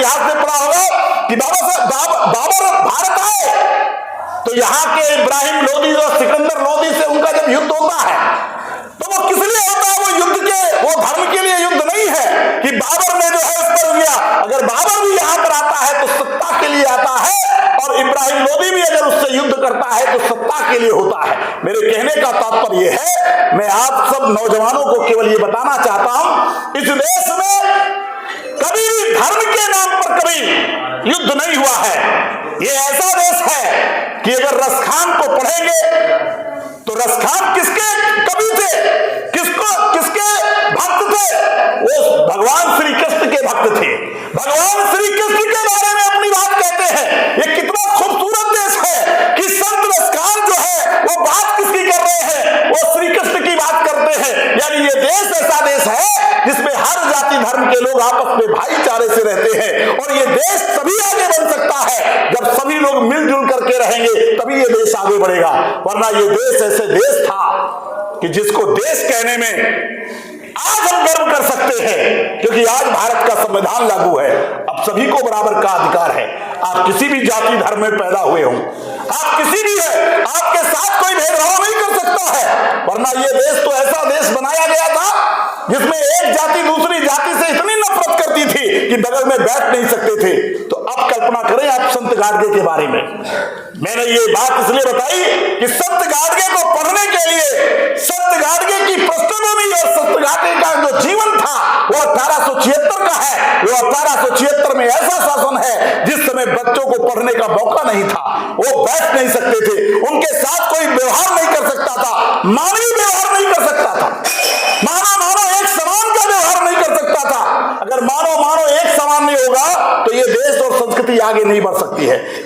इतिहास में पढ़ा होगा कि बाबर भारत आए तो यहाँ के इब्राहिम लोदी और सिकंदर लोदी से उनका जब युद्ध होता है तो वो किस लिए होता है? वो युद्ध के, वो धर्म के लिए युद्ध नहीं है कि बाबर ने जो है उस पर गया। अगर बाबर भी यहाँ पर आता है तो सत्ता के लिए आता है, और इब्राहिम लोदी भी अगर उससे युद्ध करता है तो सत्ता के लिए होता है। मेरे कहने का तात्पर्य है, मैं आप सब नौजवानों को केवल ये बताना चाहता हूं, इस देश में कभी भी धर्म के नाम पर कभी युद्ध नहीं हुआ है। ये ऐसा देश है कि अगर रसखान को पढ़ेंगे तो रसखान किसके कवि थे, किसके भक्त थे? वो भगवान श्री कृष्ण के भक्त थे। भगवान श्री कृष्ण के बारे में अपनी बात कहते हैं। ये कितना खूबसूरत देश है कि संत रसखान जो है वो बात किसकी कर रहे हैं? वो श्री कृष्ण की बात करते हैं। यानी ये देश ऐसा देश है जिसमें हर जाति धर्म के लोग आपस में भाईचारे से रहते हैं, और ये देश तभी आगे बढ़ सकता है जब सभी लोग मिलजुल करके रहेंगे, तभी ये देश आगे बढ़ेगा। वरना ये देश ऐसे देश था कि जिसको देश कहने में आज हम गर्व कर सकते हैं, क्योंकि आज भारत का संविधान लागू है। अब सभी को बराबर का अधिकार है। आप किसी भी जाति धर्म में पैदा हुए हों, आप किसी भी है, आपके साथ कोई भेदभाव नहीं कर सकता है। वरना ये देश तो ऐसा देश बनाया गया था जिसमें एक जाति दूसरी जाति से इतनी नफरत करती थी कि बगल में बैठ नहीं सकते थे। तो अब कल्पना करें आप संत गाडगे के बारे में। मैंने ये बात इसलिए बताई कि संत गाडगे को पढ़ने के लिए संत गाडगे की पृष्ठभूमि और संत गाडगे का जो जीवन था वो 1876 का है। वो 1876 में ऐसा शासन है जिस समय बच्चों को पढ़ने का मौका नहीं था, वो बैठ नहीं सकते थे, उनके साथ कोई व्यवहार नहीं कर सकता था, मानवीय व्यवहार नहीं कर सकता था, मानो एक समान का व्यवहार नहीं कर सकता था। अगर मानो एक समान नहीं होगा तो ये देश और संस्कृति आगे नहीं बढ़ सकती है।